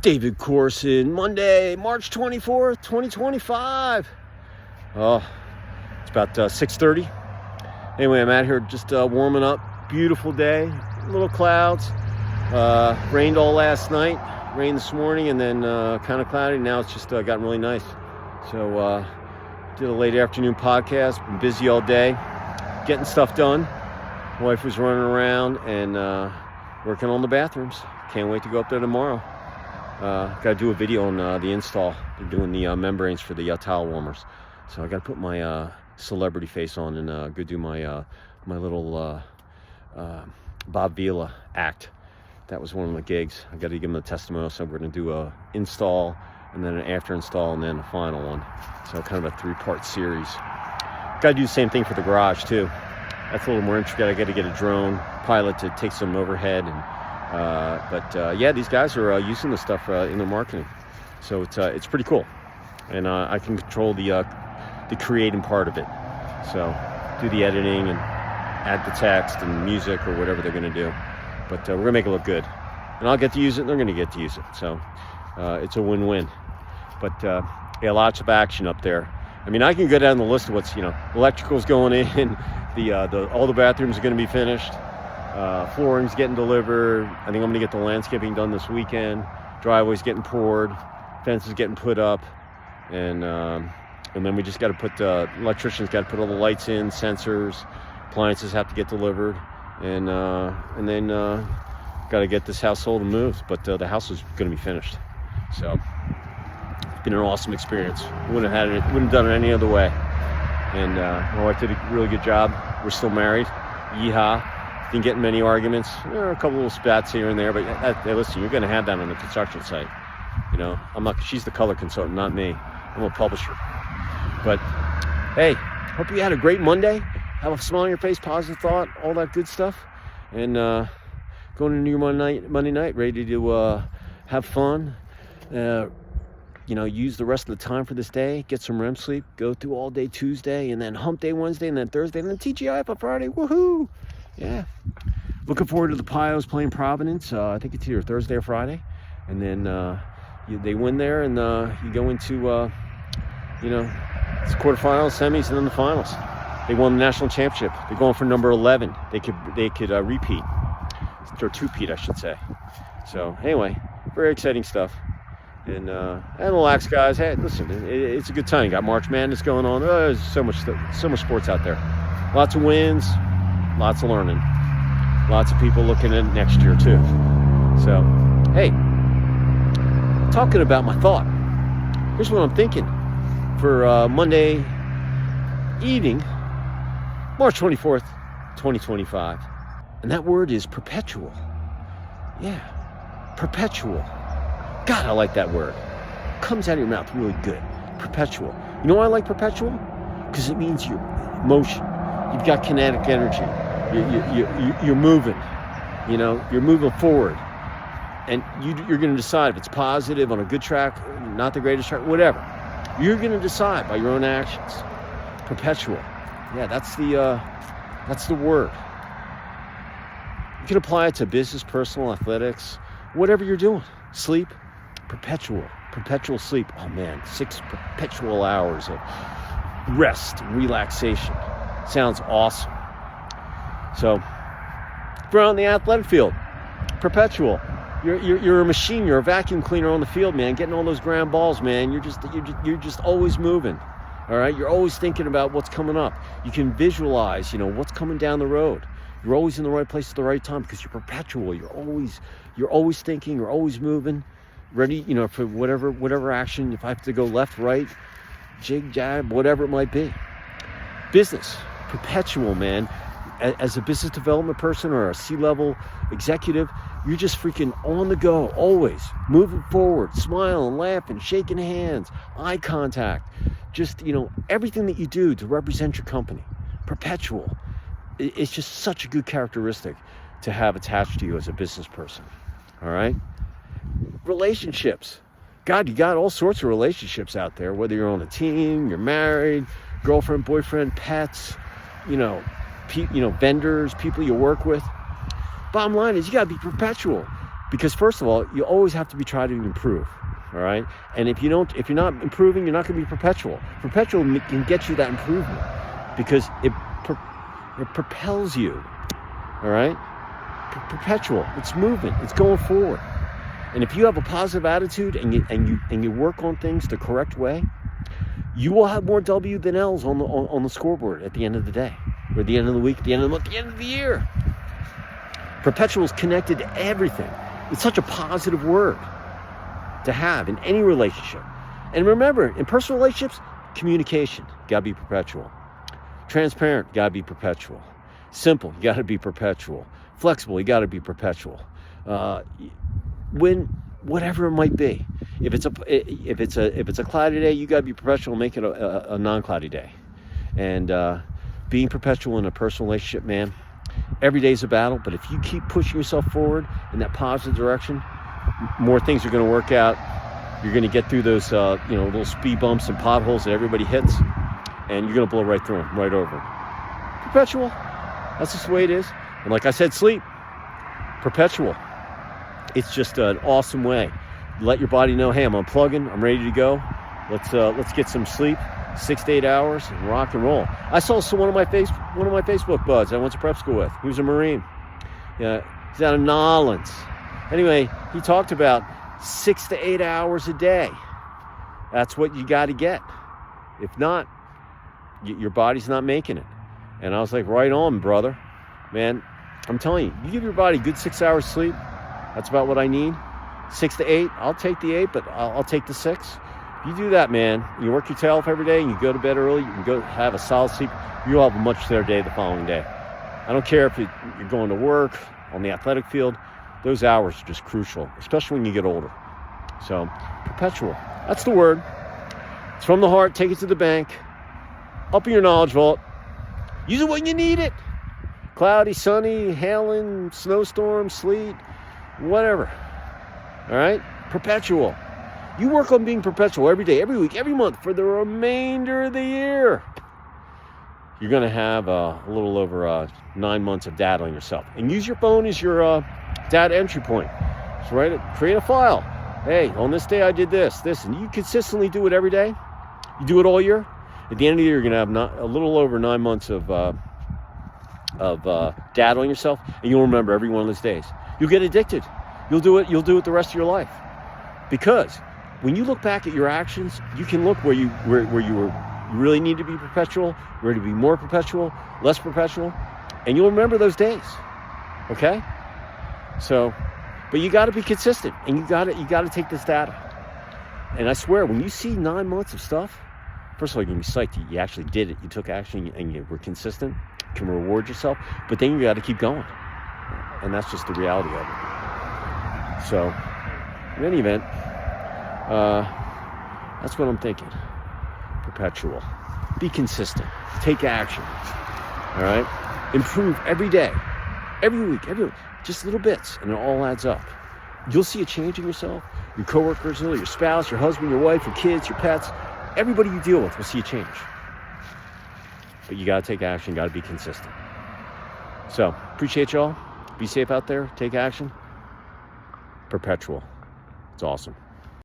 David Corson, Monday, March 24th, 2025. Oh, it's about 6:30. Anyway, I'm out here just warming up. Beautiful day, little clouds. Rained all last night, rained this morning, and then kind of cloudy. Now it's just gotten really nice. So did a late afternoon podcast. Been busy all day, getting stuff done. Wife was running around and working on the bathrooms. Can't wait to go up there tomorrow. Got to do a video on the install. They're doing the membranes for the towel warmers. So I got to put my celebrity face on and go do my my little Bob Vila act. That was one of my gigs. I got to give them a testimonial. So we're going to do a install and then an after install and then a final one. So kind of a 3-part series. Got to do the same thing for the garage too. That's a little more intricate. I got to get a drone pilot to take some overhead and. But yeah, these guys are using this stuff in their marketing, so it's pretty cool, and I can control the creating part of it. So do the editing and add the text and music or whatever they're going to do. But we're gonna make it look good, and I'll get to use it, and they're going to get to use it. So it's a win-win. But yeah, lots of action up there. I mean, I can go down the list of what's electrical's going in, all the bathrooms are going to be finished. Flooring's getting delivered. I think I'm gonna get the landscaping done this weekend. Driveway's getting poured. Fence is getting put up, and then we just got to put electricians got to put all the lights in, sensors, appliances have to get delivered, and then got to get this house sold and moved. But the house is gonna be finished, so it's been an awesome experience. Wouldn't have done it any other way. And my wife did a really good job. We're still married. Yeehaw. Didn't get in many arguments. There are a couple little spats here and there, but hey, listen, you're going to have that on the construction site. I'm not. She's the color consultant, not me. I'm a publisher. But hey, hope you had a great Monday. Have a smile on your face, positive thought, all that good stuff, and going into your Monday night, ready to have fun. Use the rest of the time for this day. Get some REM sleep. Go through all day Tuesday, and then hump day Wednesday, and then Thursday, and then TGI for Friday. Woohoo! Yeah, looking forward to the Pios playing Providence. I think it's either Thursday or Friday, and then they win there, and you go into it's quarterfinals, semis, and then the finals. They won the national championship. They're going for number 11. They could repeat or two-peat, I should say. So anyway, very exciting stuff. And relax, guys. Hey, listen, it's a good time. You got March Madness going on. There's so much sports out there. Lots of wins. Lots of learning. Lots of people looking at next year too. So, hey, talking about my thought. Here's what I'm thinking for Monday evening, March 24th, 2025. And that word is perpetual. Yeah, perpetual. God, I like that word. Comes out of your mouth really good. Perpetual. You know why I like perpetual? Because it means you're in motion. You've got kinetic energy. You're moving. You're moving forward, and you're going to decide if it's positive, on a good track, not the greatest track, whatever. You're going to decide by your own actions. Perpetual. Yeah, that's the word. You can apply it to business, personal, athletics, whatever you're doing. Sleep. Perpetual sleep. Oh man, 6 perpetual hours of rest and relaxation. Sounds awesome. So, if you're on the athletic field, perpetual. You're a machine. You're a vacuum cleaner on the field, man. Getting all those ground balls, man. You're just always moving. All right. You're always thinking about what's coming up. You can visualize, what's coming down the road. You're always in the right place at the right time because you're perpetual. You're always thinking. You're always moving. Ready, for whatever action. If I have to go left, right, jig, jab, whatever it might be. Business. Perpetual, man. As a business development person or a C-level executive, you're just freaking on the go, always moving forward, smiling, laughing, shaking hands, eye contact, just everything that you do to represent your company. Perpetual. It's just such a good characteristic to have attached to you as a business person. All right. Relationships. God, you got all sorts of relationships out there, whether you're on a team, you're married, girlfriend, boyfriend, pets, vendors, people you work with. Bottom line is you got to be perpetual. Because first of all, you always have to be trying to improve. All right. And if you're not improving, you're not going to be perpetual. Perpetual can get you that improvement because it propels you. All right. Perpetual. It's movement. It's going forward. And if you have a positive attitude and you work on things the correct way, you will have more W than L's on the scoreboard at the end of the day, or at the end of the week, at the end of the month, at the end of the year. Perpetual is connected to everything. It's such a positive word to have in any relationship. And remember, in personal relationships, communication, gotta be perpetual. Transparent, gotta be perpetual. Simple, you gotta be perpetual. Flexible, you gotta be perpetual. When whatever it might be, if it's a cloudy day, you gotta be perpetual and make it a non-cloudy day. And being perpetual in a personal relationship, man, every day's a battle. But if you keep pushing yourself forward in that positive direction, more things are going to work out. You're going to get through those little speed bumps and potholes that everybody hits, and you're going to blow right through them, right over them. Perpetual. That's just the way it is. And like I said, sleep. Perpetual. It's just an awesome way. Let your body know, hey, I'm unplugging. I'm ready to go. Let's get some sleep, 6 to 8 hours, and rock and roll. I saw one of my Facebook buds I went to prep school with. He was a Marine. Yeah, he's out of Nolens. Anyway, he talked about 6 to 8 hours a day. That's what you got to get. If not, your body's not making it. And I was like, right on, brother. Man, I'm telling you, you give your body a good 6 hours sleep. That's about what I need. 6 to 8. I'll take the 8, but I'll take the 6. If you do that, man, you work your tail off every day and you go to bed early, you can go have a solid sleep, you'll have a much better day the following day. I don't care if you're going to work, on the athletic field. Those hours are just crucial, especially when you get older. So, perpetual. That's the word. It's from the heart. Take it to the bank. Up in your knowledge vault. Use it when you need it. Cloudy, sunny, hailing, snowstorm, sleet, whatever. All right? Perpetual. You work on being perpetual every day, every week, every month for the remainder of the year. You're going to have a little over 9 months of data on yourself. And use your phone as your data entry point. So create a file. Hey, on this day I did this, and you consistently do it every day. You do it all year. At the end of the year, you're going to have a little over 9 months of data on yourself, and you'll remember every one of those days. You'll get addicted. You'll do it the rest of your life. Because when you look back at your actions, you can look where you really need to be perpetual, where to be more perpetual, less perpetual, and you'll remember those days. Okay? So, but you got to be consistent, and you got to take this data. And I swear, when you see 9 months of stuff, first of all, you're going to be psyched. You actually did it. You took action, and you were consistent. You can reward yourself, but then you got to keep going. And that's just the reality of it. So, in any event, that's what I'm thinking. Perpetual. Be consistent. Take action. All right? Improve every day, every week, just little bits, and it all adds up. You'll see a change in yourself, your coworkers, your spouse, your husband, your wife, your kids, your pets. Everybody you deal with will see a change. But you got to take action. You got to be consistent. So, appreciate y'all. Be safe out there. Take action. Perpetual. It's awesome.